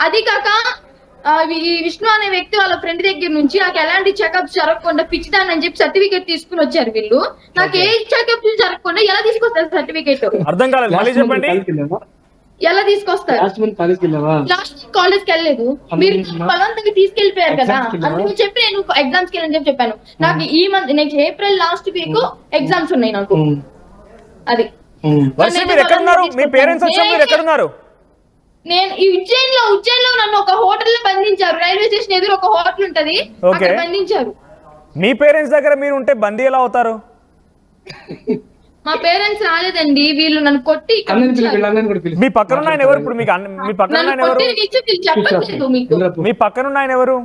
అది కాక ఈ విష్ణు అనే వ్యక్తి వాళ్ళ ఫ్రెండ్ దగ్గర నుంచి నాకు ఎలాంటి చెకప్స్ జరగకుండా పిచ్చిదానని చెప్పి సర్టిఫికేట్ తీసుకుని వచ్చారు వీళ్ళు. నాకు ఏ చెకప్స్ జరగకుండా ఎలా తీసుకొస్తారు సర్టిఫికేట్? అర్థం కాలేదు, మళ్ళీ చెప్పండి. ఎలా తీసుకొస్తారు? లాస్ట్ కాలేజ్ కి వెళ్ళలేదు, మీరు బలవంతంగా తీసుకెళ్లిపోయారు కదా. అందుకు చెప్పి నేను ఎగ్జామ్స్ కి వెళ్ళని చెప్పి చెప్పాను. నాకు ఈ month next April last week exams ఉన్నాయి నాకు. అది మీరు ఎక్కడున్నారు? మీ పేరెంట్స్ వచ్చి మీరు ఎక్కడున్నారు? నేను ఈ ఉజ్జయిన్లో నన్ను ఒక హోటల్ లో బంధించారు. రైల్వే స్టేషన్ ఎదురు ఒక హోటల్ ఉంటది, అక్కడ బంధించారు. మీ పేరెంట్స్ దగ్గర మీరు ఉంటే బందీ ఎలా అవుతారు? మా పేరెంట్స్ రాలేదండి, వీళ్ళు నన్ను కొట్టి. మీ పక్కన ఆయన ఎవరు? ఇప్పుడు మీకు మీ పక్కన ఆయన ఎవరు? చెప్పట్లేదు మీకు. మీ పక్కన ఆయన ఎవరు?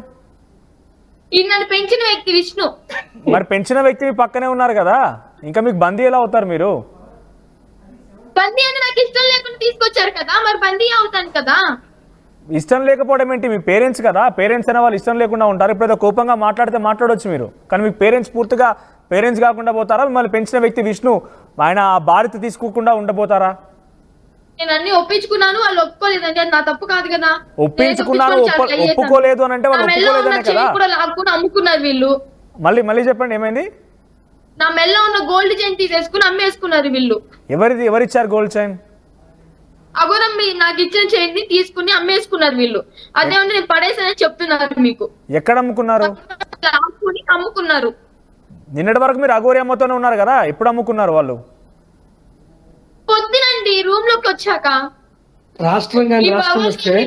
ఈ నన్ను పెంచిన వ్యక్తి విష్ణు. మరి పెంచిన వ్యక్తి మీ పక్కనే ఉన్నారు కదా, ఇంకా మీకు బందీ ఎలా అవుతారు మీరు? బందీ అని నాకు ఇష్టం లేకుండా తీసుకొచ్చారు కదా, మరి బందీ అవుతాను కదా. ఇష్టం లేకపోవడం ఏంటి? మీ పేరెంట్స్ కదా, పేరెంట్స్ అనే వాళ్ళు ఇష్టం లేకుండా ఉంటారు. ఇప్పుడు ఏదో కోపంగా మాట్లాడితే మాట్లాడొచ్చు మీరు, కానీ మీ పేరెంట్స్ పూర్తిగా పేరెంట్స్ కాకుండా పోతారా? మిమ్మల్ని పెంచిన వ్యక్తి విష్ణు ఆయన ఆ బాధ్యత తీసుకోకుండా ఉండబోతారా? నేను అన్ని ఒప్పించుకున్నాను, వాళ్ళు ఒప్పుకోలేదండి. అది నా తప్పు కాదు కదా. ఒప్పించుకున్నాను, ఒప్పుకోలేదు అని అంటే వాళ్ళు ఒప్పుకోలేదనే కదా. కూడా లాక్కుని అమ్ముకున్నారు వీళ్ళు. మళ్ళీ చెప్పండి, ఏమైంది? నా మెల్ల ఉన్న గోల్డ్ చైన్ తీసేసుకుని అమ్మేసుకున్నారు వీళ్ళు. ఎవరిచ్చారు గోల్డ్ చైన్? అగోరం నాకు ఇచ్చిన చైన్ ని తీసుకుని అమ్మేసుకున్నారు వీళ్ళు. అదేమంటే నేను పడేసానని చెప్తున్నారు మీకు. ఎక్కడ అమ్ముకున్నారు? అమ్ముకున్నారు. నిన్నటి వరకు మీరు అఘోరి అమ్మతోనే ఉన్నారు కదా, ఎప్పుడు అమ్ముకున్నారు వాళ్ళు? పొద్దునండి రూమ్ లోకి వచ్చాక.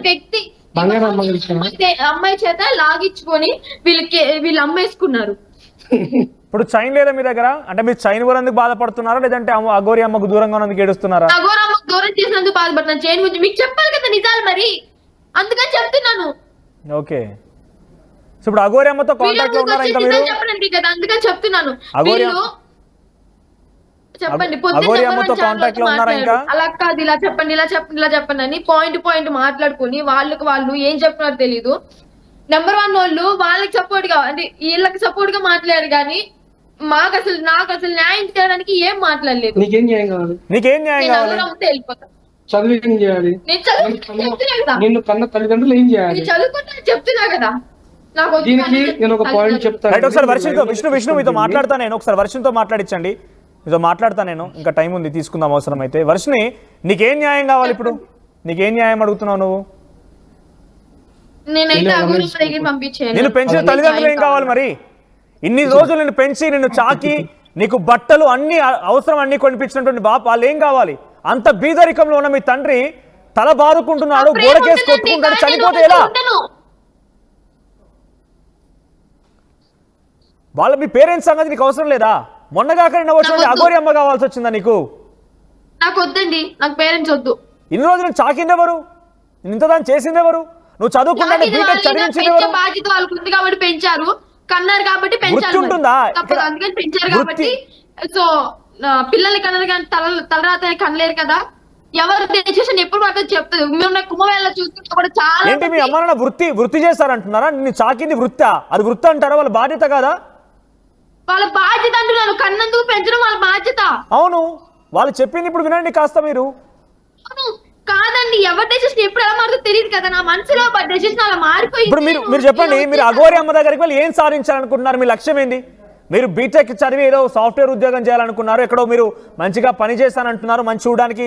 వ్యక్తి అమ్మాయి చేత లాగించుకొని వీళ్ళు అమ్మేసుకున్నారు. ఇప్పుడు చైన్ లేదా మీ దగ్గర? అంటే మీరు చైన్ కూడా బాధపడుతున్నారా, లేదంటే అఘోరి అమ్మకు దూరంగా ఉన్నందుకు ఏడుస్తున్నారా? అఘోరి అమ్మకు దూరం చేసినందుకు బాధపడుతున్నాను. చైన్ గురించి మీకు చెప్పాలి కదా నిజాలు, మరి అందుకని చెప్తున్నాను. ఓకే, ఇప్పుడు అఘోరి అమ్మతో కాంటాక్ట్ లో ఉన్నారా ఇంకా మీరు? చెప్పండి కదా, అందుకని చెప్తున్నాను. చెప్పండి, అఘోరి అమ్మతో కాంటాక్ట్ లో ఉన్నారా ఇంకా? అలా కాదు, ఇలా చెప్పండి అని పాయింట్ మాట్లాడుకుని వాళ్ళు ఏం చెప్తున్నారో తెలీదు. నెంబర్ 1 వాళ్ళు వాళ్ళకి సపోర్ట్ గా, అంటే వీళ్ళకి సపోర్ట్ గా మాట్లాడారు కానీ నాకు అసలు న్యాయం చేయడానికి ఏం మాట్లాడలేదు. నీకేం న్యాయం కావాలి? చదువుకుంటా చెప్తున్నా కదా. విష్ణు మీతో మాట్లాడతా నేను, ఒకసారి వర్షంతో మాట్లాడించండి. మీతో మాట్లాడతా నేను, ఇంకా టైం ఉంది, తీసుకుందాం అవసరం అయితే. వర్షిని, నీకేం న్యాయం కావాలి ఇప్పుడు? నీకేం న్యాయం అడుగుతున్నావు నువ్వు? నేను పెంచిన తల్లిదండ్రులు ఏం కావాలి మరి? ఇన్ని రోజులు నేను పెంచి నిన్ను చాకి నీకు బట్టలు అన్ని అవసరం అన్ని కొనిపించినటువంటి బాప వాళ్ళు ఏం కావాలి? అంత బీదరికంలో ఉన్న మీ తండ్రి తల బాదుకుంటున్నాడు, గోడకేసి కొట్టుకుంటాడు, చనిపోతే ఎలా? వాళ్ళ మీ పేరెంట్స్ సంగతి నీకు అవసరం లేదా? మొన్నగాక అఘోరి అమ్మ కావాల్సి వచ్చిందా నీకు? నాకు వద్దండి, నాకు పేరెంట్స్ వద్దు. ఇన్ని రోజులు నేను చాకింది ఎవరు? ఇంత దాన్ని చేసింది ఎవరు? నువ్వు చదువుకున్నా బీటెక్ చదివించింది ఎవరు? బాధ్యత వాళ్ళకు ఉంది కాబట్టి పెంచారు, కన్నారు కాబట్టి పెంచారు, అందుకని పెంచారు కాబట్టి. సో పిల్లల్ని కన్నారు కానీ తలరాత కనలేరు కదా. ఎవరు డెసిషన్ ఎప్పుడు పడుతుంది చెప్తుంది. మేము కుంభమేళ చూసుకుంటే కూడా చాలా. ఏంటి మీ అమ్మ నాన్న వృత్తి చేస్తారంటున్నారా? నిన్ను చాకింది వృత్తి, అది వృత్తి అంటారా? వాళ్ళ బాధ్యత కాదా? వాళ్ళ బాధ్యత అంటున్నారు, కన్నందుకు పెంచడం వాళ్ళ బాధ్యత. అవును, వాళ్ళు చెప్పింది ఇప్పుడు వినండి కాస్త మీరు. కాదండి, ఎవరి డెసిషన్ ఎప్పుడు ఎలా మారుతుందో తెలియదు కదా. నా మనసులో డెసిషన్ అలా మారిపోయింది. ఇప్పుడు మీరు చెప్పండి, మీరు అఘోరి అమ్మ దగ్గరికి వెళ్ళి ఏం సాధించాలనుకుంటున్నారు? మీ లక్ష్యం ఏంది? మీరు బీటెక్ చదివి ఏదో సాఫ్ట్వేర్ ఉద్యోగం చేయాలనుకున్నారు, ఎక్కడో మీరు మంచిగా పని చేస్తానంటున్నారు. మంచి చూడడానికి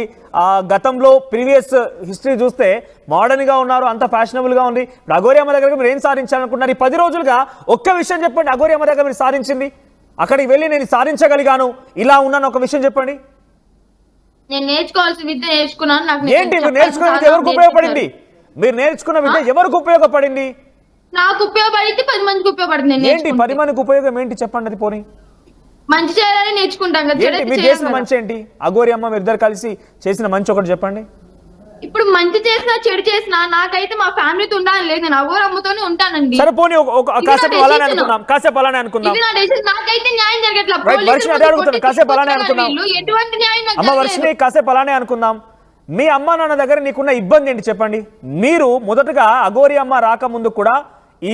గతంలో ప్రీవియస్ హిస్టరీ చూస్తే మోడర్న్ గా ఉన్నారు, అంత ఫ్యాషనబుల్ గా ఉంది. ఇప్పుడు అఘోరి అమ్మ దగ్గర మీరు ఏం సాధించాలనుకుంటున్నారు? ఈ 10 రోజులుగా ఒక్క విషయం చెప్పండి, అఘోరి అమ్మ దగ్గర మీరు సాధించింది. అక్కడికి వెళ్ళి నేను సాధించగలిగాను, ఇలా ఉన్నాను, ఒక విషయం చెప్పండి. నేను నేర్చుకోవాల్సిన విద్య నేర్చుకున్నాను. ఏంటి మీరు నేర్చుకున్న విద్య ఎవరికి ఉపయోగపడింది? మీరు నేర్చుకున్న విద్య ఎవరికి ఉపయోగపడింది? నాకు ఉపయోగపడితే 10 మందికి ఉపయోగపడుతుంది. ఏంటి 10 మందికి ఉపయోగం ఏంటి చెప్పండి? అది పోనీ మంచి చేయాలని నేర్చుకుంటాం కదా. మీరు చేసిన మంచి ఏంటి? అఘోరి అమ్మ మీరు ఇద్దరు కలిసి చేసిన మంచి ఒకటి చెప్పండి. ఇప్పుడు మంచి చేసినా చెడు చేసినా నాకైతే మా ఫ్యామిలీతో ఉండాలని లేదు. నేను అఘోరి అమ్మతోనే ఉంటానండి. సరే పోనీ కాసేపు అలానే అనుకుందాం, నాకైతే న్యాయం జరగట్లేదు. కాసేపు అలానే అనుకుందాం. ఎటువంటి న్యాయం అమ్మ వర్షిని, కాసేపు అలానే అనుకుందాం. మీ అమ్మ నాన్న దగ్గర నీకున్న ఇబ్బంది ఏంటి చెప్పండి? మీరు మొదటగా అఘోరి అమ్మ రాకముందు కూడా ఈ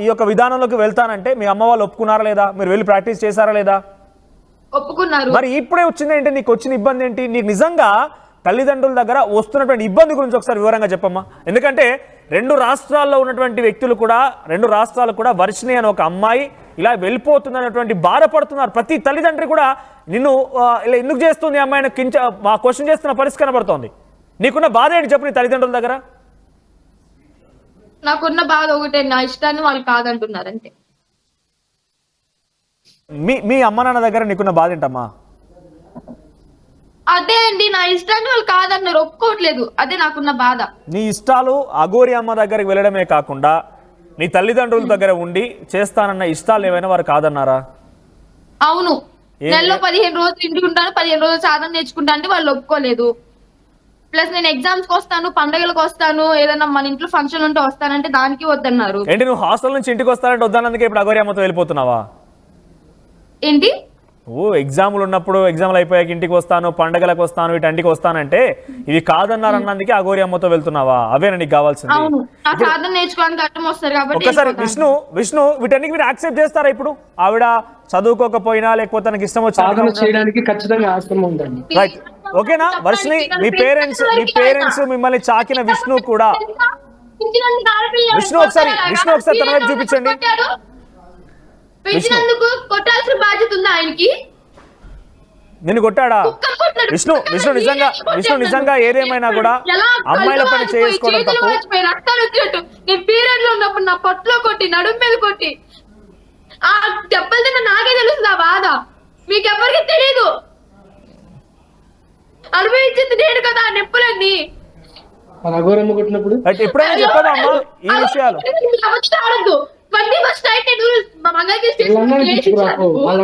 యొక్క విధానంలోకి వెళ్తానంటే మీ అమ్మ వాళ్ళు ఒప్పుకున్నారా లేదా? మీరు వెళ్ళి ప్రాక్టీస్ చేశారా లేదా? ఒప్పుకున్నారు. మరి ఇప్పుడే వచ్చింది ఏంటి? నీకు వచ్చిన ఇబ్బంది ఏంటి? నీకు నిజంగా తల్లిదండ్రుల దగ్గర వస్తున్నటువంటి ఇబ్బంది గురించి ఒకసారి వివరంగా చెప్పమ్మా. ఎందుకంటే రెండు రాష్ట్రాల్లో ఉన్నటువంటి వ్యక్తులు కూడా, రెండు రాష్ట్రాలు కూడా వర్షిణి అని ఒక అమ్మాయి ఇలా వెళ్ళిపోతుందన్నటువంటి బాధపడుతున్నారు. ప్రతి తల్లిదండ్రి కూడా నిన్ను ఇలా ఎందుకు చేస్తుంది అమ్మాయిని మా క్వశ్చన్ చేస్తున్న పరిస్థితి కనబడుతోంది. నీకున్న బాధ ఏంటి చెప్పు నీ తల్లిదండ్రుల దగ్గర? నాకున్న బాధ ఒకటే, నా ఇష్టాన్ని వాళ్ళు కాదంటున్నారు అంతే. మీ అమ్మ నాన్న దగ్గర నీకున్న బాధ ఏంటమ్మా? అదే అండి, నా ఇష్టాన్ని వాళ్ళు కాదన్నారు, ఒప్పుకోవట్లేదు. అదే నాకున్న బాధ. నీ ఇష్టాలు అఘోరి అమ్మ దగ్గరికి వెళ్ళడమే కాకుండా నీ తల్లిదండ్రుల దగ్గర ఉండి చేస్తానన్న ఇష్టాలు ఏమైనా వారు కాదన్నారా? అవును, నెలలో 15 రోజులు ఇంటికి ఉంటాను, 15 రోజులు సాధన నేర్చుకుంటా అంటే వాళ్ళు ఒప్పుకోలేదు. ప్లస్ నేను ఎగ్జామ్స్ కి వస్తాను, పండుగలకు వస్తాను, ఏదైనా మన ఇంట్లో ఫంక్షన్ ఉంటే వస్తానంటే దానికి వద్దన్నారు. ఏంటి నువ్వు హాస్టల్ నుంచి ఇంటికి వస్తానంటే వద్దన్నందుకే ఇప్పుడు అఘోరి అమ్మతో వెళ్ళిపోతున్నావా? ఏంటి? ఎగ్జామ్లు ఉన్నప్పుడు ఎగ్జామ్లు అయిపోయాక ఇంటికి వస్తాను, పండగలకు వస్తాను, వీటంటికి వస్తానంటే ఇవి కాదన్నారు అన్నందుకే అఘోరి అమ్మతో వెళ్తున్నావా? అవేనా నీకు కావాల్సింది? అవును, ఆ సాధన నేర్చుకోవడానికి అర్థం వస్తారు కాబట్టి. ఒకసారి విష్ణు వీటన్నికి మీరు యాక్సెప్ట్ చేస్తారా? ఇప్పుడు ఆవిడ చదువుకోకపోయినా లేకపోతే తనకి ఇష్టం సాధన చేయడానికి ఖచ్చితంగా ఆశ్రమం ఉందండి. రైట్, ఓకేనా వర్షిణి? మీ పేరెంట్స్ మిమ్మల్ని చాకిన విష్ణు కూడా, విష్ణు ఒకసారి తన వైపు చూపించండి. పెంచినందుకు కొట్టాల్సిన బాధ్యత ఉందా ఆయనకి? నిన్ను కొట్టాడా? విష్ణు నిజంగా ఏదేమైనా కూడా అమ్మాయిల పని చేసుకోవడం తప్పు. రక్తాలు వచ్చినట్టు నేను పీరియడ్ లో ఉన్నప్పుడు నా పొట్టలో కొట్టి, నడుము మీద కొట్టి, ఆ దెబ్బలు తిన్న నాకే తెలుస్తుంది ఆ బాధ, మీకెవ్వరికి తెలియదు. అనుభవించింది నేను కదా ఆ నొప్పులన్నీ. అఘోరమ్మ కొట్టినప్పుడు ఎప్పుడైనా చెప్పదా అమ్మా ఈ విషయాలు? నిజాలు చెప్తారు. మనం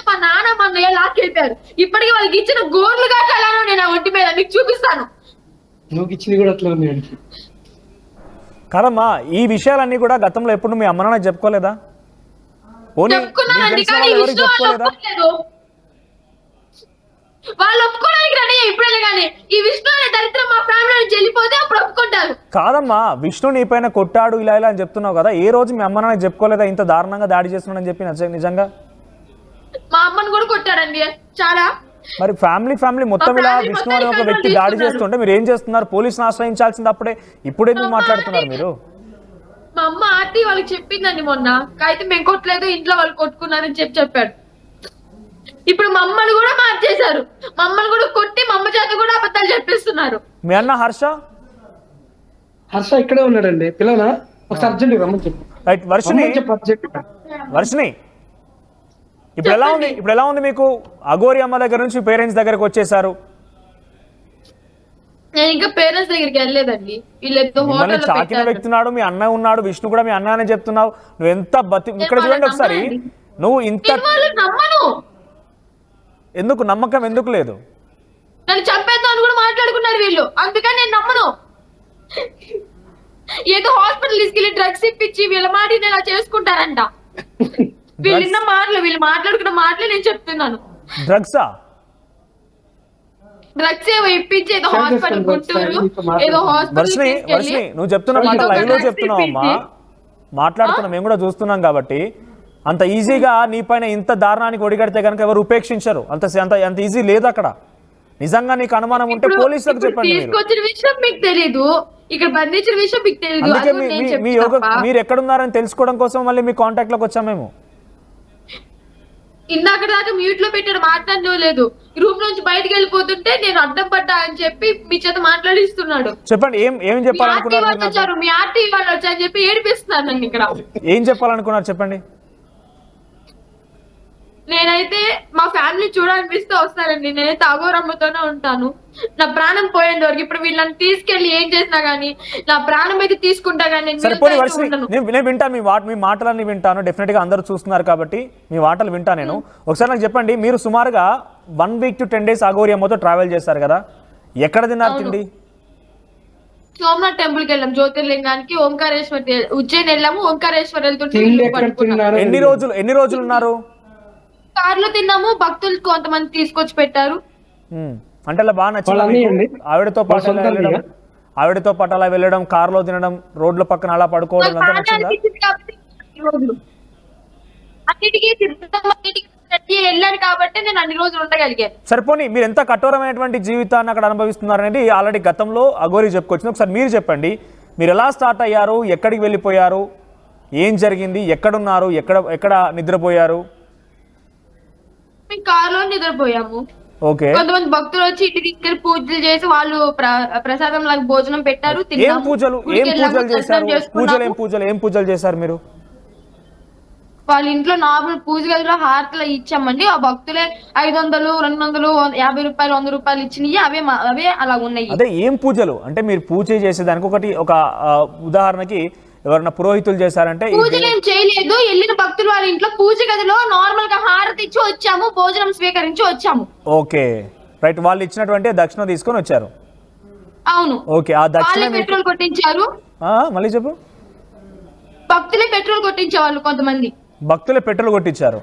మా నాన్న మా అన్నయ్య లాక్కెళ్ళిపోయారు. ఇప్పటికీ వాళ్ళకి ఇచ్చిన గోర్లు కాక అలానో నేను ఆ ఒంటి మీద మీకు చూపిస్తాను. నువ్వు ఇచ్చింది కూడా అట్లా ఉంది. కాదమ్మా, ఈ విషయాలన్నీ కూడా గతంలో ఎప్పుడు మీ అమ్మ నాన్న చెప్పుకోలేదా? చెప్పుకున్నానండి, కానీ వాళ్ళు ఒప్పుకోవడానికి రెడీ ఇప్పుడే. కానీ ఈ విష్ణు అనే దరిద్రం మా ఫ్యామిలీ నుంచి వెళ్ళిపోతే అప్పుడు ఒప్పుకుంటారు. కాదమ్మా, విష్ణు నీ పైన కొట్టాడు ఇలా అని చెప్తున్నావు కదా, ఏ రోజు మీ అమ్మ నాన్న చెప్పుకోలేదా ఇంత దారుణంగా దాడి చేస్తున్నాడని చెప్పి? నిజంగా మా అమ్మని కూడా కొట్టాడండి చాలా. మరి ఫ్యామిలీ మొత్తం ఇలా విష్ణు అనే ఒక వ్యక్తి దాడి చేస్తుంటే మీరు ఏం చేస్తున్నారు? పోలీసుని ఆశ్రయించాల్సింది అప్పుడే, ఇప్పుడు ఎందుకు మాట్లాడుతున్నారు మీరు? మా అమ్మ ఆర్టీ వాళ్ళకి చెప్పిందండి మొన్న, అయితే మేము కొట్టలేదు, ఇంట్లో వాళ్ళు కొట్టుకున్నారని చెప్పాడు. ఇప్పుడు మా అమ్మని కూడా మార్చేశారు, మా అమ్మని కూడా కొట్టి మా అమ్మ చేత కూడా అబద్ధాలు చెప్పిస్తున్నారు. మీ అన్న హర్ష ఇక్కడే ఉన్నాడండి. పిల్లనా ఒకసారి అర్జెంట్ రమ్మని చెప్పు. రైట్, వర్షిణి ఇప్పుడు ఎలా ఉంది మీకు? అఘోరి అమ్మ దగ్గర నుంచి పేరెంట్స్ దగ్గరకు వచ్చేసారు. నేను ఇంకా పేరెంట్స్ దగ్గరికి వెళ్ళలేదండి. వీళ్ళతో చాకిన వ్యక్తి ఉన్నాడు, మీ అన్న ఉన్నాడు, విష్ణు కూడా మీ అన్న అని చెప్తున్నావు. నువ్వు ఎంత ఇక్కడ చూడండి ఒకసారి, నువ్వు ఇంత నమ్మకం ఎందుకు లేదు? నన్ను చంపేద్దామని కూడా మాట్లాడుకున్నారు వీళ్ళు, అందుకని నేను నమ్మను. ఏదో హాస్పిటల్ తీసుకెళ్లి డ్రగ్స్ ఇప్పించి వీళ్ళ మాట నేను చేసుకుంటారంట. వీళ్ళు మాట్లాడుకున్న మాటలే నేను చెప్తున్నాను. డ్రగ్స్ ఏవో ఇప్పించి ఏదో హాస్పిటల్ గుంటూరు ఏదో హాస్పిటల్. నువ్వు చెప్తున్న మాట లైవ్ లో చెప్తున్నావు అమ్మా, మాట్లాడుతున్నా, మేము కూడా చూస్తున్నాం. కాబట్టి అంత ఈజీగా నీ పైన ఇంత దారుణానికి ఒడిగడితే కనుక ఎవరు ఉపేక్షించరు. అంత ఈజీ లేదు అక్కడ. నిజంగా నీకు అనుమానం ఉంటే పోలీసులకు చెప్పండి. తీసుకొచ్చిన విషయం మీకు తెలీదు, ఇక్కడ బంధించిన విషయం మీకు తెలీదు. మీరు ఎక్కడున్నారని తెలుసుకోవడం కోసం మళ్ళీ మీ కాంటాక్ట్ లోకి వచ్చాం మేము. ఇందాక దాకా మ్యూట్ లో పెట్టాడు, మాట్లాడడం లేదు. రూమ్ నుంచి బయటకు వెళ్ళిపోతుంటే నేను అడ్డం పడ్డా అని చెప్పి మీ చేత మాట్లాడిస్తున్నాడు. చెప్పండి, ఏం చెప్పాలనుకున్నారు? మీ ఆర్టీ వాళ్ళు వచ్చారని చెప్పి ఏడిపిస్తున్నారు నన్ను ఇక్కడ. ఏం చెప్పాలనుకున్నారు చెప్పండి. నేనైతే మా ఫ్యామిలీ చూడాలనిపిస్తే వస్తానండి. నేనైతే అఘోరమ్మతోనే ఉంటాను, నా ప్రాణం పోయేంత వరకు. ఇప్పుడు వీళ్ళని తీసుకెళ్లి ఏం చేసినా గానీ నా ప్రాణం అయితే తీసుకుంటా గానీ నేను వింటాను. మీ మాటలన్నీ వింటాను. డెఫినెట్ గా అందరూ చూస్తున్నారు కాబట్టి మీ మాటలు వింటా నేను. ఒకసారి నాకు చెప్పండి, మీరు సుమారుగా 1 week to 10 days అఘోరి అమ్మతో ట్రావెల్ చేశారు కదా, ఎక్కడ తిన్నారు తిండి? సోమనాథ్ టెంపుల్ కి వెళ్ళాం, జ్యోతిర్లింగానికి, ఓంకారేశ్వర్, ఉజ్జయిన్ వెళ్ళాము. ఓంకారేశ్వర్ వెళ్తుంటే ఎన్ని రోజులు ఉన్నారు? కార్లో తిన్నాము, భక్తులు కొంతమంది తీసుకొచ్చి పెట్టారు. అంటే అలా బాగా నచ్చింది ఆవిడతో పాటు అలా వెళ్ళడం, కార్లో తినడం, రోడ్ల పక్కన అలా పడుకోవడం అంతా నచ్చిందా? వెళ్ళాను కాబట్టి నేను అన్ని రోజులు ఉండగలిగాను. సరిపోని మీరు ఎంత కఠోరమైనటువంటి జీవితాన్ని అక్కడ అనుభవిస్తున్నారు అనేది ఆల్రెడీ గతంలో అఘోరి చెప్పుకొచ్చింది. ఒకసారి మీరు చెప్పండి, మీరు ఎలా స్టార్ట్ అయ్యారు, ఎక్కడికి వెళ్ళిపోయారు, ఏం జరిగింది, ఎక్కడున్నారు, ఎక్కడ నిద్రపోయారు? మేము కారులో నిద్రపోయాము. ఓకే. కొంతమంది భక్తులు వచ్చి ఇంటికి తీసుకెళ్లి పూజలు చేసి వాళ్ళు ప్రసాదం లాగా భోజనం పెట్టారు. ఏం పూజలు చేశారు మీరు? వాళ్ళ ఇంట్లో నార్మల్ పూజ గదిలో హారతలు ఇచ్చామండి. ఆ భక్తులే 500, 200, 50 రూపాయలు, 100 రూపాయలు ఇచ్చినవి అవే అలా ఉన్నాయి. అదే ఏం పూజలు అంటే మీరు పూజ చేసేదానికి ఒక ఉదాహరణకి ఎవరైనా పురోహితులు చేశారంటే? పూజలు ఏం చేయలేదు. వెళ్ళిన భక్తులు వాళ్ళ ఇంట్లో పూజ గదిలో నార్మల్ గా హారతి ఇచ్చి వచ్చాము, భోజనం స్వీకరించి వచ్చాము. Okay right. వాళ్ళు ఇచ్చినటువంటి దక్షిణ తీసుకొని వచ్చారు. అవును. ఓకే. ఆ దక్షిణ పెట్రోల్ కొట్టించారు. మళ్ళీ చెప్పు. భక్తులే పెట్రోల్ కొట్టించేవాళ్ళు, కొంతమంది భక్తులే పెట్రోల్ కొట్టించారు.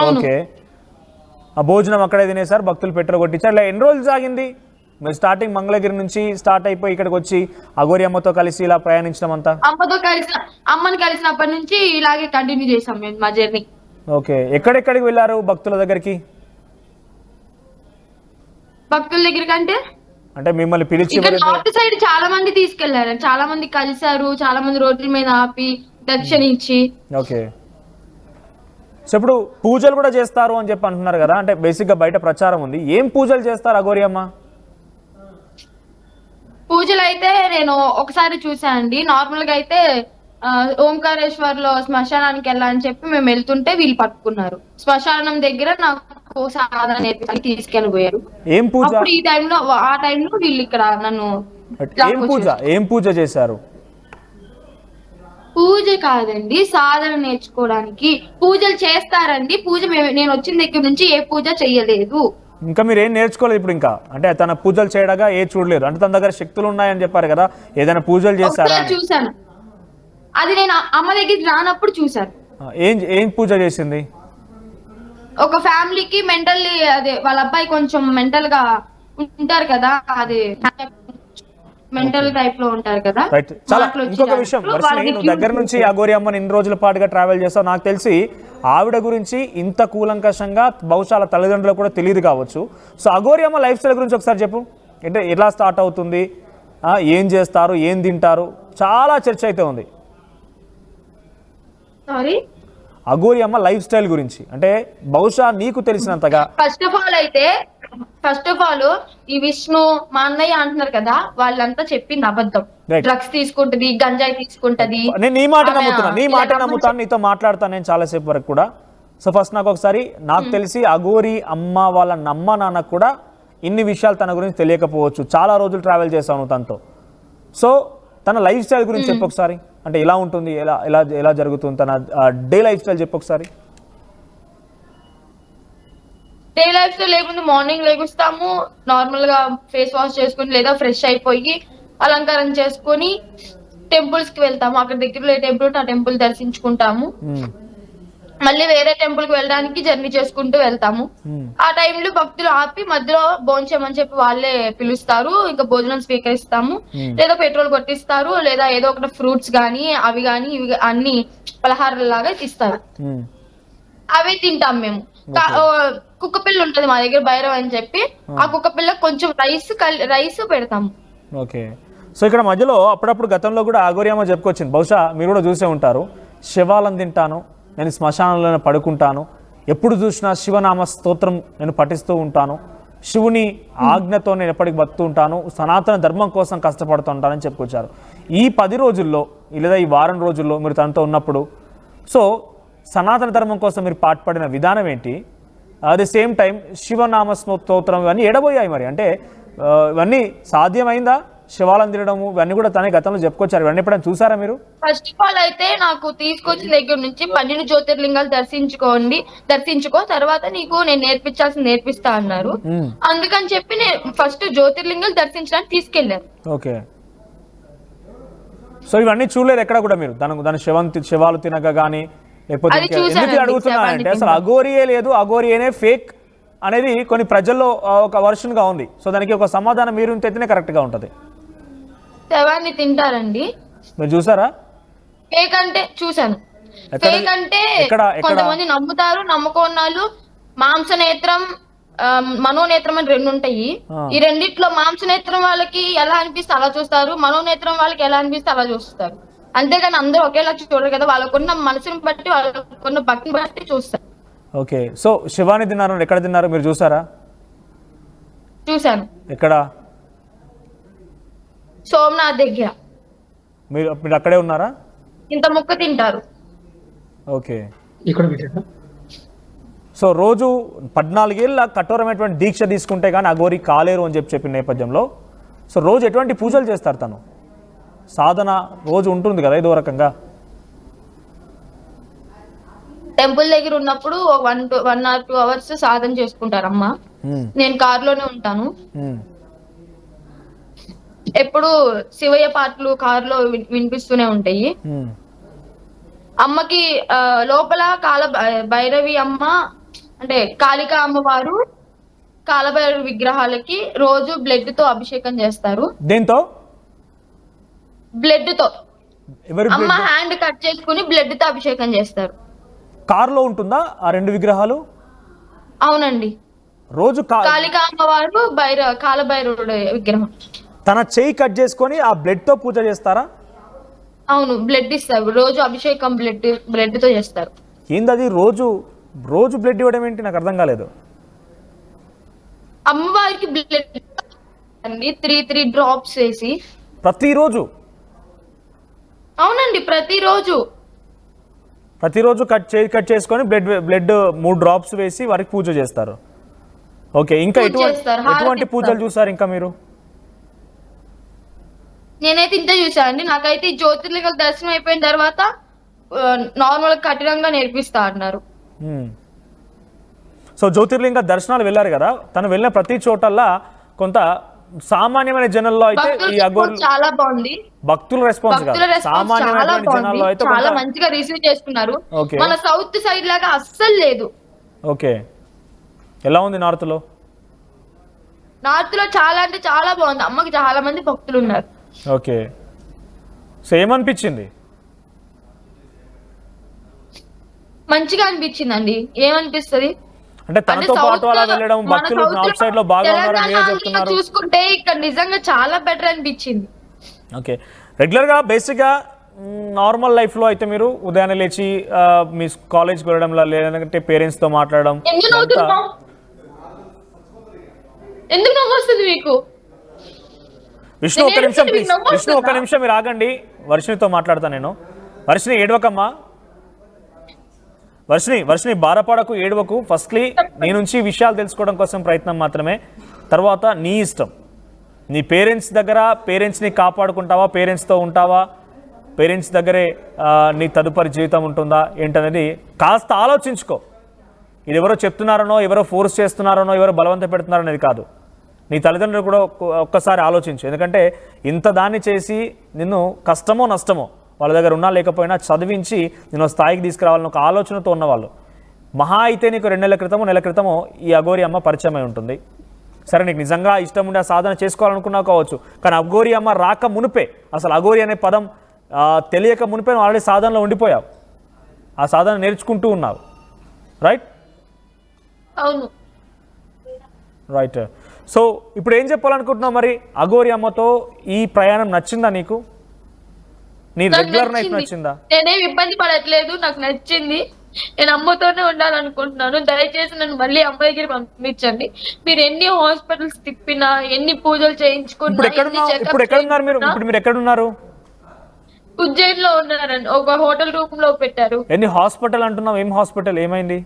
ఓకే. ఆ భోజనం అక్కడే తినేసారు, భక్తులు పెట్రోల్ కొట్టించారు. ఇలా ఎన్ని రోజులు సాగింది? మీరు స్టార్టింగ్ మంగళగిరి నుంచి స్టార్ట్ అయిపోయి ఇక్కడికి వచ్చి అఘోరి అమ్మతో కలిసి ఇలా ప్రయాణించడం అంతా? అమ్మని కలిసినప్పటి నుంచి ఇలాగే కంటిన్యూ చేసాం మేము మా జర్నీ. ఓకే. ఎక్కడెక్కడికి వెళ్ళారు భక్తుల దగ్గరికి? భక్తుల దగ్గరికి అంటే మిమ్మల్ని పిలిచి నార్త్ సైడ్ చాలా మంది తీసుకెళ్లారు, చాలా మంది కలిసారు, చాలా మంది రోడ్ల మీద ఆపి దక్షిణ ఇచ్చి. ఓకే. సో ఇప్పుడు పూజలు కూడా చేస్తారు అని చెప్పి అంటున్నారు కదా, అంటే బేసిక్ గా బయట ప్రచారం ఉంది. ఏం పూజలు చేస్తారు అఘోరి అమ్మ? పూజలు అయితే నేను ఒకసారి చూసానండి. నార్మల్ గా అయితే ఓంకారేశ్వర్ లో శ్మశానానికి వెళ్ళాలని చెప్పి మేము వెళ్తుంటే వీళ్ళు పట్టుకున్నారు. శ్మశానం దగ్గర నాకు సాధన నేర్పి తీసుకెళ్ళిపోయారు. ఏం పూజ? ఆ టైంలో వీళ్ళు ఇక్కడ నన్ను ఏం పూజ చేశారు? పూజ కాదండి, సాధన నేర్చుకోవడానికి పూజలు చేస్తారండి. పూజ నేను వచ్చిన దగ్గర నుంచి ఏ పూజ చెయ్యలేదు. ఇంకా మీరు ఏం నేర్చుకోలేదు ఇప్పుడు? ఇంకా అంటే తన పూజలు చేయడగా ఏ చూడలేదు అంటే తన దగ్గర శక్తులు ఉన్నాయని చెప్పారు కదా, ఏదైనా పూజలు చేశారా? చూసాను, అది నేను అమ్మ దగ్గరికి రానప్పుడు చూసాను. ఏం పూజ చేసింది? ఒక ఫ్యామిలీకి మెంటల్లీ అదే వాళ్ళ అబ్బాయి కొంచెం మెంటల్ గా ఉంటారు కదా, అది మెంటల్ టైప్ లో ఉంటారు కదా. చాలా ఇంకొక విషయం, నువ్వు దగ్గర నుంచి అఘోరి అమ్మని ఇన్ని రోజుల పాటుగా ట్రావెల్ చేస్తావు. నాకు తెలిసి ఆవిడ గురించి ఇంత కూలంకషంగా బహుశా తల్లిదండ్రులకు కూడా తెలియదు కావచ్చు. సో అఘోరి అమ్మ లైఫ్ స్టైల్ గురించి ఒకసారి చెప్పు. అంటే ఎలా స్టార్ట్ అవుతుంది, ఏం చేస్తారు, ఏం తింటారు, చాలా చర్చ అయితే ఉంది. అఘోరి అమ్మ లైఫ్ స్టైల్ గురించి అంటే బహుశా నీకు తెలిసినంతగా. ఫస్ట్ ఆఫ్ ఆల్ ఈ విష్ణు మా అన్నయ్య అంటున్నారు కదా, వాళ్ళంతా చెప్పింది అబద్ధం. డ్రగ్స్ తీసుకుంటది, గంజాయి తీసుకుంటది. నేను నీ మాట నమ్ముతాను, నీతో మాట్లాడతాను నేను చాలాసేపు వరకు కూడా. సో ఫస్ట్ నాకు తెలిసి అఘోరి అమ్మ వాళ్ళ నాన్న కూడా ఇన్ని విషయాలు తన గురించి తెలియకపోవచ్చు. చాలా రోజులు ట్రావెల్ చేశాను తనతో. సో తన లైఫ్ స్టైల్ గురించి చెప్పు ఒకసారి. అంటే ఎలా ఉంటుంది, ఎలా జరుగుతుంది తన డే లైఫ్ స్టైల్ చెప్పు ఒకసారి. డే లైఫ్ స్టైల్ లేకుండా మార్నింగ్ లెగుస్తాము, నార్మల్ గా ఫేస్ వాష్ చేసుకుని లేదా ఫ్రెష్ అయిపోయి అలంకారం చేసుకుని టెంపుల్స్ కి వెళ్తాము. అక్కడ దగ్గరలో ఏ టెంపుల్ ఉంటే ఆ టెంపుల్ దర్శించుకుంటాము. మళ్ళీ వేరే టెంపుల్ కి వెళ్ళడానికి జర్నీ చేసుకుంటూ వెళ్తాము. ఆ టైంలో భక్తులు ఆపి మధ్యలో భోంచేయమని చెప్పి వాళ్ళే పిలుస్తారు. ఇంకా భోజనం స్వీకరిస్తాము, లేదా పెట్రోల్ కొట్టిస్తారు, లేదా ఏదో ఒకటి ఫ్రూట్స్ గానీ అవి గానీ ఇవి అన్ని పలహారాల లాగా ఇస్తారు. అవే తింటాం మేము. కుక్క పిల్ల ఉంటది మా దగ్గర, భైరవ్ అని చెప్పి, ఆ కుక్క పిల్ల కొంచెం రైస్ పెడతాము. ఓకే. సో ఇక్కడ మధ్యలో అప్పుడప్పుడు గతంలో కూడా అఘోరి అమ్మ చెప్పుకొచ్చింది, బహుశా మీరు కూడా చూసే ఉంటారు. శివాలను తింటాను, నేను శ్మశానంలోనే పడుకుంటాను, ఎప్పుడు చూసినా శివనామ స్తోత్రం నేను పఠిస్తూ ఉంటాను, శివుని ఆజ్ఞతో నేను ఎప్పటికి బతుకుతూ ఉంటాను, సనాతన ధర్మం కోసం కష్టపడుతూ ఉంటానని చెప్పుకొచ్చారు. ఈ 10 రోజుల్లో లేదా ఈ వారం రోజుల్లో మీరు తనతో ఉన్నప్పుడు సో సనాతన ధర్మం కోసం మీరు పాటుపడిన విధానం ఏంటి? అట్ ది సేమ్ టైం శివనామ స్తోత్రం ఇవన్నీ ఎడబోయాయి మరి, అంటే ఇవన్నీ సాధ్యమైందా? శివాలను తినడము ఇవన్నీ కూడా తనే గతంలో చెప్పుకొచ్చారు. ఇవన్నీ ఎప్పుడైనా చూసారా మీరు? ఫస్ట్ ఆఫ్ ఆల్ అయితే నాకు తీసుకొచ్చిన దగ్గర నుంచి 12 జ్యోతిర్లింగాలు దర్శించుకో, తర్వాత నీకు నేను నేర్పించాల్సింది నేర్పిస్తా అన్నారు. అందుకని చెప్పి నేను ఫస్ట్ జ్యోతిర్లింగాలు దర్శించడానికి తీసుకెళ్లారు. ఓకే. సో ఇవన్నీ చూడలేదు ఎక్కడ కూడా మీరు? దాని శివాలు తినగా కానీ లేకపోతే ఎందుకు అడుగుతున్నా అంటే అసలు అఘోరియే లేదు, అఘోరియేనే ఫేక్ అనేది కొన్ని ప్రజల్లో ఒక వర్షన్ గా ఉంది. సో దానికి ఒక సమాధానం మీరు ఉంటేనే కరెక్ట్ గా ఉంటది. శవాన్ని తింటారండి. మీరు చూసారా? ఫేక్ అంటే చూసాను. ఎక్కడ- ఫేక్ అంటే ఎక్కడ- కొంతమంది నమ్ముతారు, నమ్మకోన్నాళ్ళు మాంసనేత్రం మనోనేత్రం అని రెండు ఉంటాయి. ఈ రెండిట్లో మాంసనేత్రం వాళ్ళకి ఎలా అనిపిస్తే అలా చూస్తారు, మనోనేత్రం వాళ్ళకి ఎలా అనిపిస్తే అలా చూస్తారు. అంతేగాని అందరూ ఒకేలా చూడరు కదా, వాళ్ళకున్న మనసుని బట్టి వాళ్ళకున్న భక్తిని బట్టి చూస్తారు. ఓకే, సో శివాని తిన్నారు, ఎక్కడ తిన్నారు మీరు చూసారా? చూశాను, ఎక్కడ? సోమనాథ్ దగ్గర. మీరు మీరు అక్కడే ఉన్నారా? ఇంత ముక్క తింటారు. ఓకే, ఇక్కడ పెట్టారా? సో రోజు 14 ఏళ్ళ కఠోరమైనటువంటి దీక్ష తీసుకుంటే కానీ అఘోరి కాలేరు అని చెప్పిన నేపథ్యంలో సో రోజు ఎటువంటి పూజలు చేస్తారు? తను సాధన రోజు ఉంటుంది కదా ఏదో రకంగా. టెంపుల్ దగ్గర ఉన్నప్పుడు 1 or 2 hours సాధన చేసుకుంటారమ్మా. నేను కారులోనే ఉంటాను. ఎప్పుడు శివయ్య పాటలు కారులో వినిపిస్తూనే ఉంటాయి. అమ్మకి లోపల భైరవి అమ్మ అంటే కాళికా అమ్మవారు కాలభైరవి విగ్రహాలకి రోజు బ్లడ్ తో అభిషేకం చేస్తారు. దేంతో? బ్లడ్ తో. ఎవరి అమ్మ హ్యాండ్ కట్ చేసుకుని బ్లడ్ తో అభిషేకం చేస్తారు. కారులో ఉంటుందా ఆ రెండు విగ్రహాలు? అవునండి, రోజు కాళికా అమ్మవారు కాలభైరవుడు విగ్రహం. తన చేయి కట్ చేసుకొని ఆ బ్లడ్ తో పూజ చేస్తారా? అవును, బ్లడ్ ఇస్తారు రోజు, అభిషేకం బ్లడ్ తో చేస్తారు. ఏంది అది? రోజు రోజు బ్లడ్ ఇవ్వడం ఏంటి? నాకు అర్థం కాలేదు. అమ్మవారికి బ్లడ్ అండి 3 drops వేసి ప్రతిరోజు? అవునండి, ప్రతిరోజు కట్ చేసుకొని బ్లడ్ 3 drops వేసి వారికి పూజ చేస్తారు. ఓకే, ఇంకా ఎటువంటి పూజలు చూసారు ఇంకా మీరు? నేనైతే ఇంత చూసానండి. నాకైతే ఈ జ్యోతిర్లింగ దర్శనం అయిపోయిన తర్వాత నార్మల్ కఠినంగా నేర్పిస్తా అన్నారు. సో జ్యోతిర్లింగ దర్శనాలు వెళ్ళారు కదా, తను వెళ్ళిన ప్రతి చోటల్లా కొంత సామాన్యమైన జనంలో అయితే ఈ అఘోరి చాలా బాగుంది. భక్తుల రెస్పాన్స్ సామాన్యమైన జనాల్లో అయితే చాలా మంచిగా రిసీవ్ చేసుకున్నారు. ఓకే, మన సౌత్ సైడ్ లాగా అస్సలు లేదు. ఓకే, ఎలా ఉంది నార్త్ లో? నార్త్ లో చాలా అంటే చాలా బాగుంది. అమ్మకి చాలా మంది భక్తులు ఉన్నారు. ఓకే, సో ఏమనిపించింది? మంచిగా అనిపించిందండి. ఏమనిపిస్తుంది అంటే తనతో పాటు అలా వెళ్ళడం, భక్తులు నార్త్ సైడ్ లో బాగా ఉన్నారని మీరే చెప్తున్నారు. చూసుకుంటే ఇక్కడ నిజంగా చాలా బెటర్ అనిపించింది. ఓకే, రెగ్యులర్ గా బేసిక్ గా నార్మల్ లైఫ్ లో అయితే మీరు ఉదయాన్నే లేచి మీ కాలేజ్కి వెళ్ళడం లేదంటే పేరెంట్స్ తో మాట్లాడడం. ఎందుకు నవ్వు వస్తుంది మీకు? విష్ణు ఒక్క నిమిషం ప్లీజ్, విష్ణు ఒక్క నిమిషం మీరు ఆగండి. వర్షినితో మాట్లాడతా నేను. వర్షిని ఏడవకమ్మా, వర్షిని బాధపడకు, ఏడవకు. ఫస్ట్లీ నీ నుంచి విషయాలు తెలుసుకోవడం కోసం ప్రయత్నం మాత్రమే, తర్వాత నీ ఇష్టం. నీ పేరెంట్స్ దగ్గర పేరెంట్స్ని కాపాడుకుంటావా, పేరెంట్స్తో ఉంటావా, పేరెంట్స్ దగ్గరే నీ తదుపరి జీవితం ఉంటుందా ఏంటనేది కాస్త ఆలోచించుకో. ఇది ఎవరో చెప్తున్నారనో, ఎవరో ఫోర్స్ చేస్తున్నారనో, ఎవరో బలవంత పెడుతున్నారనేది కాదు. నీ తల్లిదండ్రులు కూడా ఒక్కసారి ఆలోచించు. ఎందుకంటే ఇంత దాన్ని చేసి నిన్ను కష్టమో నష్టమో వాళ్ళ దగ్గర ఉన్నా లేకపోయినా చదివించి నేను స్థాయికి తీసుకురావాలని ఒక ఆలోచనతో ఉన్నవాళ్ళు. మహా అయితే నీకు 2 నెలల క్రితమో ఈ అఘోరి అమ్మ పరిచయం అయి ఉంటుంది. సరే, నీకు నిజంగా ఇష్టం ఉండే ఆ సాధన చేసుకోవాలనుకున్నావు కావచ్చు, కానీ అఘోరి అమ్మ రాక మునిపే, అసలు అఘోరి అనే పదం తెలియక మునిపే ఆల్రెడీ సాధనలో ఉండిపోయావు. ఆ సాధన నేర్చుకుంటూ ఉన్నావు. రైట్? అవును, రైట్. సో ఇప్పుడు ఏం చెప్పాలనుకుంటున్నావు మరి? అఘోరి అమ్మతో ఈ ప్రయాణం నచ్చిందా నీకు? నీ రెగ్యులర్ లైఫ్ నచ్చిందా? నేనేం ఇబ్బంది పడట్లేదు, నాకు నచ్చింది. నేను అమ్మతోనే ఉండాలనుకుంటున్నాను. దయచేసి నన్ను మళ్ళీ అమ్మ దగ్గర పంపించండి. మీరు ఎన్ని హాస్పిటల్స్ తిప్పినా, ఎన్ని పూజలు చేయించుకున్నా, ఇప్పుడు ఎక్కడున్నారు మీరు? ఇప్పుడు మీరు ఎక్కడున్నారు? ఉజ్జయిన్ లో ఉన్నారండి, ఒక హోటల్ రూమ్ లో పెట్టారు. ఎన్ని హాస్పిటల్ అంటున్నావు? ఏం హాస్పిటల్? ఏమైంది?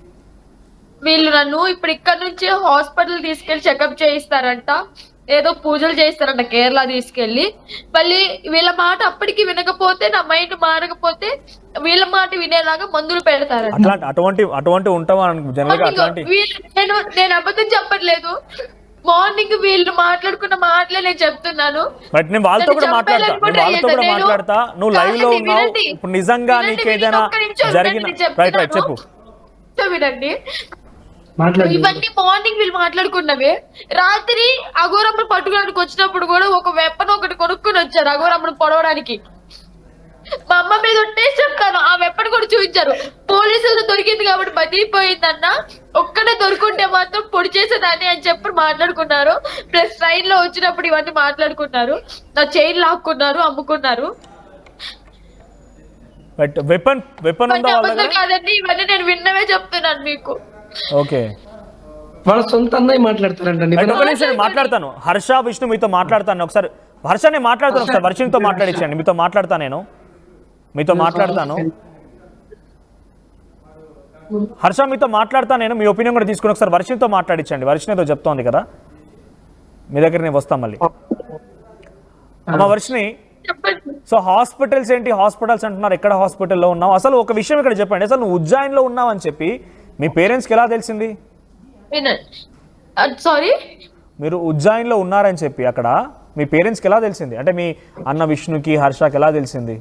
వీళ్ళు నన్ను ఇప్పుడు ఇక్కడ నుంచి హాస్పిటల్ తీసుకెళ్లి చెకప్ చేయిస్తారంట, ఏదో పూజలు చేయిస్తారంట కేరళ తీసుకెళ్లి. మళ్ళీ వీళ్ళ మాట అప్పటికి వినకపోతే, నా మైండ్ మారకపోతే వీళ్ళ మాట వినేలాగా మందులు పెడతారంట. అటువంటి ఉంటావా జనరల్గా? అట్లాంటి నేను అబద్ధం చెప్పట్లేదు. మార్నింగ్ వీళ్ళు మాట్లాడుకున్న మాటలే నేను చెప్తున్నాను. బట్ నేను వాళ్ళతో కూడా మాట్లాడతా. నువ్వు లైవ్ లో ఉన్నావు. ఇప్పుడు నిజంగా నీకు ఏదైనా జరిగిన చెప్పు. వినండి, ఇవన్నీ మార్నింగ్ వీళ్ళు మాట్లాడుకున్నవే. రాత్రి అఘోరమ్మను పట్టుకోవడానికి వచ్చినప్పుడు కూడా ఒక వెపన్ ఒకటి కొనుక్కుని వచ్చారు అఘోరమ్మను పొడవడానికి. మా అమ్మ మీద ఒట్టేసి చెప్తాను. ఆ వెప్పని కూడా చూపించారు. పోలీసులు దొరికింది కాబట్టి బతికిపోయిందన్న, ఒక్కడే దొరుకుంటే మాత్రం పొడి చేసేదాన్ని అని చెప్పి మాట్లాడుకున్నారు. ప్లస్ ట్రైన్ లో వచ్చినప్పుడు ఇవన్నీ మాట్లాడుకున్నారు. నా చైన్ లాక్కున్నారు, అమ్ముకున్నారు. బట్ వెపన్ ఉందా వాళ్ళ అబద్ధం దగ్గర? కాదండి, ఇవన్నీ నేను విన్నవే చెప్తున్నాను మీకు. ఓకే, వాళ్ళ సొంత అన్నయ్య మాట్లాడతారంటండి. రైట్, ఒక నిమిషం నేను మాట్లాడతాను. హర్ష, విష్ణు మీతో మాట్లాడతాను ఒకసారి. హర్ష నేను మాట్లాడతాను ఒకసారి, వర్షినితో మాట్లాడించండి. మీతో మాట్లాడతాను, మీతో మాట్లాడతాను. హర్ష మీతో మాట్లాడతాను నేను, మీ ఒపీనియన్ కూడా తీసుకుని ఒకసారి వర్షినితో మాట్లాడించండి. వర్షిని ఏదో చెప్తోంది కదా, మీ దగ్గర నేను వస్తాను మళ్ళీ. అమ్మ వర్షిని, చెప్పండి. సో హాస్పిటల్స్ ఏంటి, హాస్పిటల్స్ అంటున్నారు, ఎక్కడ హాస్పిటల్లో ఉన్నావు? అసలు ఒక విషయం ఇక్కడ చెప్పండి, అసలు నువ్వు ఉజ్జాయిన్లో ఉన్నావు అని చెప్పి మీ పేరెంట్స్కి ఎలా తెలిసింది? సారీ, మీరు ఉజ్జాయిన్లో ఉన్నారని చెప్పి అక్కడ మీ పేరెంట్స్కి ఎలా తెలిసింది? అంటే మీ అన్న విష్ణుకి, హర్షకి ఎలా తెలిసింది?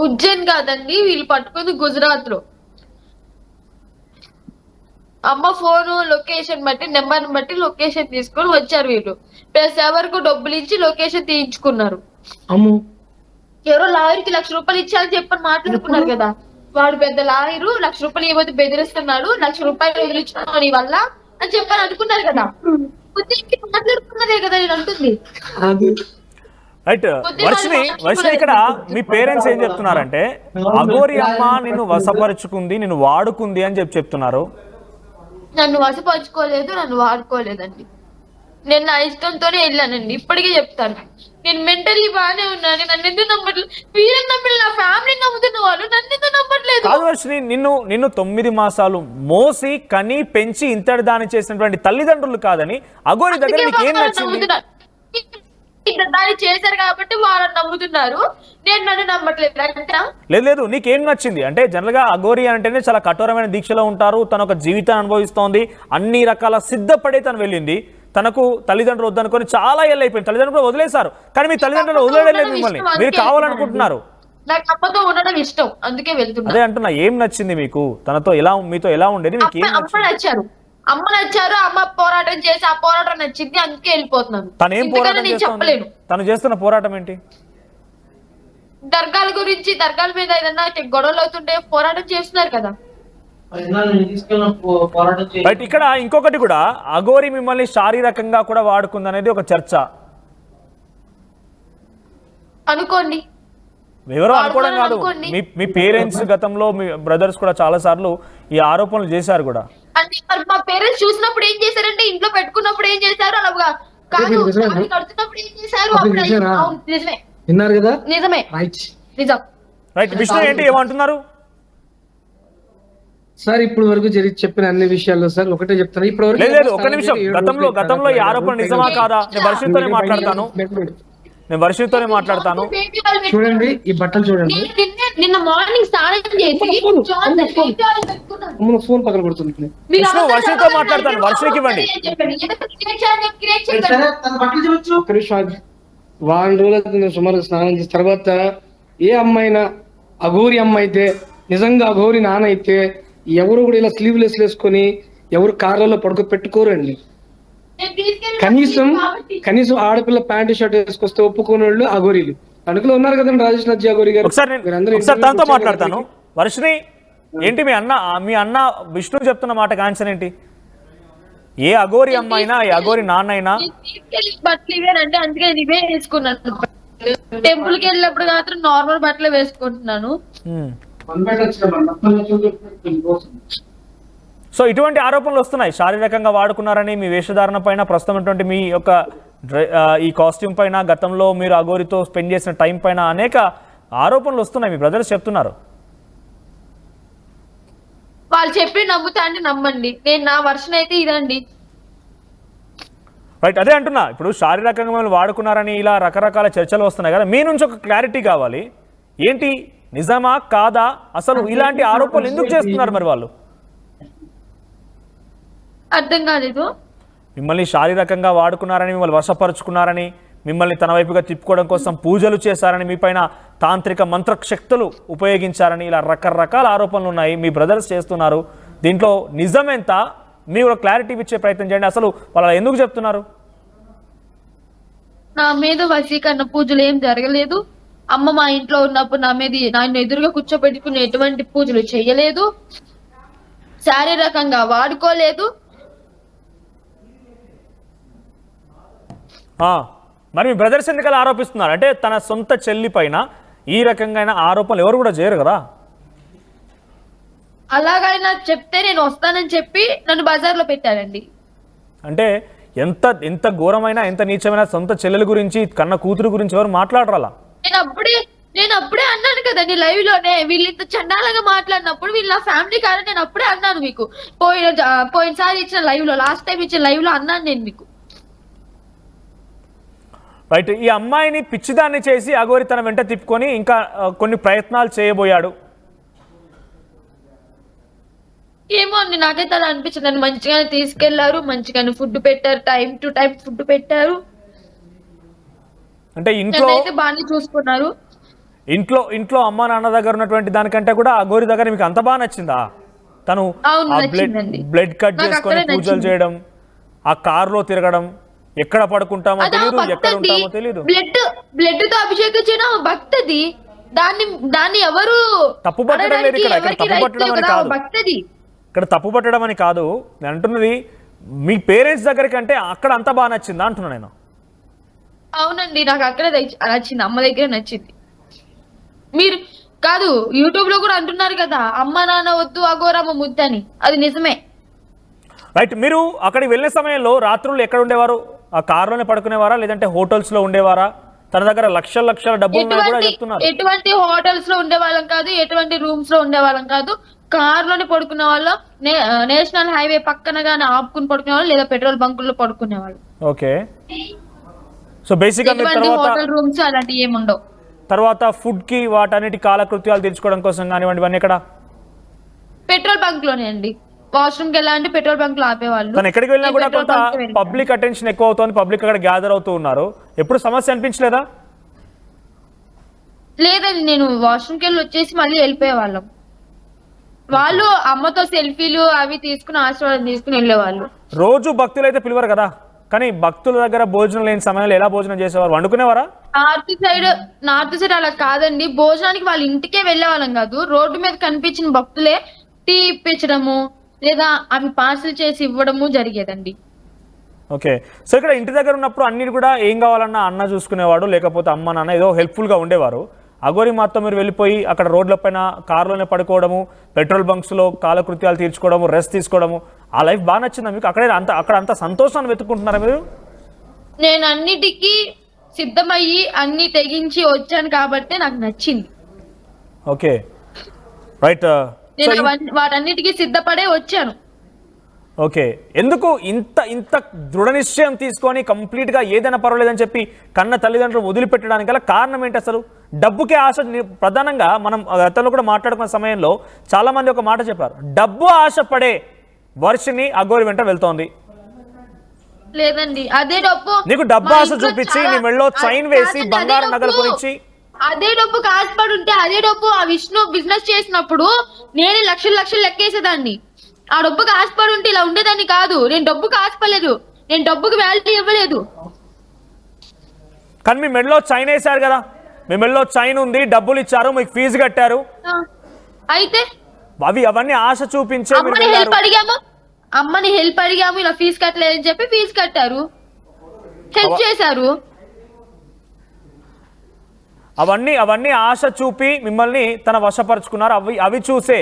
ఉజ్జయిన్ కాదండి, వీళ్ళు పట్టుకుంది గుజరాత్ లో. అమ్మ ఫోన్ లొకేషన్ బట్టి, నెంబర్ బట్టి లొకేషన్ తీసుకొని వచ్చారు వీళ్ళు. ప్లస్ ఎవరికి డబ్బులు ఇచ్చి లొకేషన్ తీయించుకున్నారు. అమ్ము ఎవరో లాయర్కి 1,00,000 రూపాయలు ఇచ్చారని చెప్పని మాట్లాడుకున్నారు కదా. వాడు పెద్ద లాయరు, 1,00,000 రూపాయలు ఇవ్వద్దు బెదిరిస్తున్నాడు, 1,00,000 రూపాయలు వదిలించుకున్నాను నీ వల్ల అని చెప్పని అనుకున్నారు కదా. ఉజ్జయిన్కి మాట్లాడుకున్నదే కదా నేను అంటుంది. అది రైట్, వర్షిని ఇక్కడ మీ పేరెంట్స్ ఏం చెప్తున్నారంటే అఘోరి అమ్మ నిన్ను వశపరుచుకుంది, నిన్ను వాడుకుంది అని చెప్తున్నారు. నన్ను వశపరుచుకోలేదు, నన్ను వాడుకోలేదండి. నేను నా ఇష్టంతోనే వెళ్ళానండి. ఇప్పటికే చెప్తాను, నేను మెంటలీ బాగానే ఉన్నాను. నన్ను ఎందుకు నమ్మట్లేదు? వీళ్ళని నమ్మలేదు, నా ఫ్యామిలీని నమ్ముతున్న వాళ్ళు నన్ను ఎందుకు నమ్మట్లేదు? కాదు వర్షిని, నిన్ను 9 మాసాలు మోసి కని పెంచి ఇంతటి దాని చేసినటువంటి తల్లిదండ్రులు కాదని అఘోరి దగ్గర నీకు ఏం నచ్చింది? దాన్ని చేశారు కాబట్టి వాళ్ళని నమ్ముతున్నారు, నేను నన్ను నమ్మట్లేదు అంటా. లేదు, నీకేం నచ్చింది అంటే జనరల్ గా అఘోరి అంటేనే చాలా కఠోరమైన దీక్షలో ఉంటారు. తన ఒక జీవితాన్ని అనుభవిస్తోంది, అన్ని రకాల సిద్ధపడే తను వెళ్ళింది. తనకు తల్లిదండ్రులు వద్దనుకొని చాలా ఏళ్ళు అయిపోయింది, తల్లిదండ్రులు వదిలేశారు. కానీ మీ తల్లిదండ్రులు వదిలేయలేదు మిమ్మల్ని, మీరు కావాలనుకుంటున్నారు. నాకు అమ్మతో ఉండడం ఇష్టం, అందుకే వెళ్తున్నా. అదే అంటున్నా, ఏం నచ్చింది మీకు? తనతో మీతో ఎలా ఉండేది? మీకు ఏం నచ్చారు? అమ్మ నచ్చారు, అమ్మ పోరాటం చేసి ఆ పోరాటం నచ్చింది, అందుకే వెళ్ళిపోతున్నాను. తను ఏం పోరాటం నేను చెప్పలేను. తను చేస్తున్న పోరాటం ఏంటి? దర్గాల గురించి, దర్గాల మీద ఏదన్నా గొడవలు అవుతుంటే పోరాటం చేస్తున్నారు కదా. బట్ ఇక్కడ ఇంకొకటి కూడా, అఘోరి మిమ్మల్ని శారీరకంగా కూడా వాడుకుంది అనేది ఒక చర్చ. అనుకోండి, ఎవరో అనుకోవడం కాదు, మీ పేరెంట్స్ గతంలో మీ బ్రదర్స్ కూడా చాలా సార్లు ఈ ఆరోపణలు చేశారు కూడా. అంటే మా పేరెంట్స్ చూసినప్పుడు ఏం చేశారంటే, ఇంట్లో పెట్టుకున్నప్పుడు ఏం చేశారు, అలా కాదు కడుతున్నప్పుడు ఏం చేశారు. నిజమే, విన్నారు కదా, నిజమే, నిజం. రైట్, విష్ణు ఏంటి ఏమంటున్నారు సార్? ఇప్పుడు వరకు చెప్పిన అన్ని విషయాల్లో సార్ ఒకటే చెప్తాను. ఇప్పుడు లేదు, ఒక నిమిషం. గతంలో ఈ ఆరోపణ నిజమా కాదా? నేను వర్షితోనే మాట్లాడతాను. చూడండి, ఈ బట్టలు చూడండి. నిన్న మార్నింగ్ స్నానం చేసి ఫోన్ పక్కన కొడుతుంది. విష్ణు, వర్షితో మాట్లాడతాను, వర్షికి ఇవ్వండి. ఒక్క నిమిషం, వారం రోజులు సుమారు స్నానం చేసిన తర్వాత ఏ అమ్మాయినా, అఘోరి అమ్మ అయితే, నిజంగా అఘోరి నాన్న అయితే ఎవరు కూడా ఇలా స్లీవ్లెస్ వేసుకొని ఎవరు కార్లలో పెట్టుకోరండి. కనీసం ఆడపిల్ల ప్యాంటు షర్ట్ వేసుకొస్తే ఒప్పుకోని వాళ్ళు అఘోరీలు. తణుకులో ఉన్నారు కదండి రాజేష్ నజ్జి అఘోరి గారు. ఒకసారి తనతో మాట్లాడతాను. వర్షిని ఏంటి మీ అన్న విష్ణు చెప్తున్న మాట ఆన్సర్ ఏంటి? ఏ అఘోరి అమ్మ అయినా, ఏ అఘోరి నాన్న అయినా బట్టలు ఇవేనంటే, అందుకే ఇవే వేసుకున్నాను. టెంపుల్ కి వెళ్ళినప్పుడు మాత్రం నార్మల్ బట్టలు వేసుకుంటున్నాను. సో ఇటువంటి ఆరోపణలు వస్తున్నాయి, శారీరకంగా వాడుకున్నారని మీ వేషధారణ పైన, ప్రస్తుతం మీ యొక్క ఈ కాస్ట్యూమ్ పైన, గతంలో మీరు అఘోరితో స్పెండ్ చేసిన టైం పైన అనేక ఆరోపణలు వస్తున్నాయి. మీ బ్రదర్స్ చెప్తున్నారు. వాళ్ళు చెప్పి నమ్ముతా అంటే నమ్మండి, నేను నా వర్షన్ అయితే ఇదండి. రైట్, అదే అంటున్నా. ఇప్పుడు శారీరకంగా మిమ్మల్ని వాడుకున్నారని ఇలా రకరకాల చర్చలు వస్తున్నాయి కదా, మీ నుంచి ఒక క్లారిటీ కావాలి. ఏంటి, నిజమా కాదా? అసలు ఇలాంటి ఆరోపణలు ఎందుకు చేస్తున్నారు మరి వాళ్ళు? అర్థం కాలేదు. మిమ్మల్ని శారీరకంగా వాడుకున్నారని, మిమ్మల్ని వశపరుచుకున్నారని, మిమ్మల్ని తన వైపుగా తిప్పుకోవడం కోసం పూజలు చేశారని, మీ పైన తాంత్రిక మంత్రశక్తులు ఉపయోగించారని, ఇలా రకరకాల ఆరోపణలు ఉన్నాయి, మీ బ్రదర్స్ చేస్తున్నారు. దీంట్లో నిజమెంత? మీరు ఒక క్లారిటీ ఇచ్చే ప్రయత్నం చేయండి. అసలు వాళ్ళు ఎందుకు చెప్తున్నారు? నా మీద వశీకరణ పూజలు ఏం జరగలేదు. అమ్మ మా ఇంట్లో ఉన్నప్పుడు నన్ను ఎదురుగా కూర్చోబెట్టుకుని ఎటువంటి పూజలు చేయలేదు, శారీరకంగా వాడుకోలేదు. మరి మీ బ్రదర్స్ ఎందుకలా ఆరోపిస్తున్నారు? అంటే తన సొంత చెల్లి పైన ఈ రకంగా ఆరోపణలు ఎవరు కూడా చేయరు కదా. అలాగైనా చెప్తే నేను వస్తానని చెప్పి నన్ను బజార్లో పెట్టారండి. అంటే ఎంత ఘోరమైన ఎంత నీచమైన సొంత చెల్లెల గురించి కన్న కూతురు గురించి ఎవరు మాట్లాడరాలా? నేను అప్పుడే అన్నాను కదండి లైవ్ లోనే, వీళ్ళు ఇంత చండాలంగా మాట్లాడినప్పుడు వీళ్ళ ఫ్యామిలీ కాదని నేను అప్పుడే అన్నాను మీకు. పోయినసారి ఇచ్చిన లైవ్ లో, లాస్ట్ టైం ఇచ్చిన లైవ్ లో అన్నాను నేను మీకు. రైట్. ఈ అమ్మాయిని పిచ్చిదాన్ని చేసి అఘోరి తన వెంట తిప్పుకొని ఇంకా కొన్ని ప్రయత్నాలు చేయబోయాడు. ఏమో అండి, నాకైతే అలా అనిపించింది. నన్ను మంచిగానే తీసుకెళ్లారు, మంచిగానే ఫుడ్ పెట్టారు, టైం టు టైం ఫుడ్ పెట్టారు. అంటే అయితే బాగానే చూసుకున్నారు. ఇంట్లో అమ్మా నాన్న దగ్గర ఉన్నటువంటి దానికంటే కూడా అఘోరి దగ్గర మీకు అంత బాగా నచ్చిందా? తను బ్లడ్ కట్ చేసుకొని పూజలు చేయడం, ఆ కారులో తిరగడం, ఎక్కడ పడుకుంటామో తెలియదు, ఎక్కడ ఉంటామో తెలియదు. బ్లడ్ తో అభిషేకం చేయడం భక్తది. దాన్ని ఎవరు తప్పు పట్టడం లేదు. ఇక్కడ తప్పు పట్టడం అని కాదు, భక్తది. ఇక్కడ తప్పు పట్టడం అని కాదు నేను అంటున్నది. మీ పేరెంట్స్ దగ్గర కంటే అక్కడ అంత బాగా నచ్చిందా అంటున్నా నేను. అవునండి, నాకు అక్కడే నచ్చింది, అమ్మ దగ్గర నచ్చింది. మీరు కాదు, యూట్యూబ్ లో కూడా అంటున్నారు కదా, అమ్మ నాన్న వద్దు అఘోరమ్మ ముద్దని. అది నిజమే. రైట్. మీరు అక్కడికి వెళ్ళిన సమయంలో రాత్రులు ఎక్కడ ఉండేవారు? ఆ కారులోనే పడుకునేవారా, లేదంటే హోటల్స్ లో ఉండేవారా? తన దగ్గర లక్షల డబ్బులు ఉన్నాయని కూడా చెప్తున్నారు. ఎటువంటి హోటల్స్ లో ఉండేవాళ్ళం కాదు, ఎటువంటి రూమ్స్ లో ఉండేవాళ్ళం కాదు. కార్ లోనే పడుకునే వాళ్ళం. నేషనల్ హైవే పక్కన గానీ ఆపుకుని పడుకునే వాళ్ళు, లేదా పెట్రోల్ బంకుల్లో పడుకునే వాళ్ళు. ఓకే. సో బేసిక్గా హోటల్ రూమ్స్ అలాంటివి ఏముండవు. తర్వాత ఫుడ్ కి వాటన్నిటి కాలకృత్యాలు తీర్చుకోవడం కోసం కానివ్వండి, ఇవన్నీ ఎక్కడ? పెట్రోల్ బంక్ లోనే అండి. వాష్రూమ్ కి వెళ్ళాలంటే పెట్రోల్ బంక్ లో ఆపేవాళ్ళు. తను ఎక్కడికి వెళ్ళినా కూడా కొంత పబ్లిక్ అటెన్షన్ ఎక్కువ అవుతుంది, పబ్లిక్ అక్కడ గ్యాదర్ అవుతూ ఉన్నారు. ఎప్పుడు సమస్య అనిపించలేదా? లేదండి, నేను వాష్రూమ్ కి వెళ్ళి వచ్చేసి మళ్ళీ వెళ్ళిపోయేవాళ్ళం. వాళ్ళు అమ్మతో సెల్ఫీలు అవి తీసుకుని ఆశీర్వాదం తీసుకుని వెళ్ళేవాళ్ళు. రోజు భక్తులు అయితే పిలువరు కదా, కానీ భక్తుల దగ్గర భోజనం లేని సమయంలో ఎలా భోజనం చేసేవారు? వండుకునేవారా? నార్త్ సైడ్ అలా కాదండి. భోజనానికి వాళ్ళ ఇంటికే వెళ్లే వాళ్ళం కాదు. రోడ్డు మీద కనిపించిన భక్తులే టీ ఇప్పించడము, లేదా అవి పార్సల్ చేసి ఇవ్వడము జరిగేదండి. ఓకే. సో ఇక్కడ ఇంటి దగ్గర ఉన్నప్పుడు అన్నిటి కూడా ఏం కావాలన్నా అన్న చూసుకునేవాడు, లేకపోతే అమ్మ నాన్న ఏదో హెల్ప్ఫుల్ గా ఉండేవారు. అఘోరి మాత్రం మీరు వెళ్ళిపోయి అక్కడ రోడ్ల పైన కారులోనే పడుకోవడము, పెట్రోల్ బంక్స్ లో కాలకృత్యాలు తీర్చుకోవడము, రెస్ట్ తీసుకోవడము, ఆ లైఫ్ బాగా నచ్చిందా మీకు? అక్కడ అంత సంతోషాన్ని వెతుక్కుంటున్నారా మీరు? నేను అన్నిటికీ సిద్ధమయ్యి అన్ని తెగించి వచ్చాను కాబట్టి నాకు నచ్చింది. ఓకే. రైట్. నేను వాటన్నిటికీ సిద్ధపడే వచ్చాను. ఓకే. ఎందుకు ఇంత దృఢ నిశ్చయం తీసుకొని కంప్లీట్ గా ఏదైనా పర్వాలేదని చెప్పి కన్న తల్లిదండ్రులు వదిలిపెట్టడానికి గల కారణం ఏంటి అసలు? డబ్బుకే ఆశ. ప్రధానంగా మనం గతంలో కూడా మాట్లాడుకున్న సమయంలో చాలా మంది ఒక మాట చెప్పారు, డబ్బు ఆశపడే వర్షిని అఘోరి వెంట వెళ్తోంది. లేదండి, అదే డబ్బు నీకు డబ్బు ఆశ చూపించి నీ మెళ్ళో చైన్ వేసి బంగారు నగలు గురించి అదే డబ్బు ఆశపడి ఉంటే, అదే డబ్బు ఆ విష్ణు బిజినెస్ చేసినప్పుడు నేను లక్షలు లెక్కేసేదాన్ని. ఆ డబ్బుకి ఆశపడి ఉంటే ఇలా ఉండేదాన్ని కాదు. నేను డబ్బుకి ఆశపడలేదు, నేను డబ్బుకి వాల్యూ ఇవ్వలేదు. కానీ మీ మెడలో చైన్ వేశారు కదా, మీ మెడలో చైన్ ఉంది, డబ్బులు ఇచ్చారు, మీకు ఫీజు కట్టారు. అయితే అవన్నీ ఆశ చూపించే అమ్మని హెల్ప్ అడిగాము, ఇలా ఫీజు కట్టలేదని చెప్పి ఫీజు కట్టారు, హెల్ప్ చేశారు. అవన్నీ ఆశ చూపి మిమ్మల్ని తన వశపరుచుకున్నారు. అవి చూసే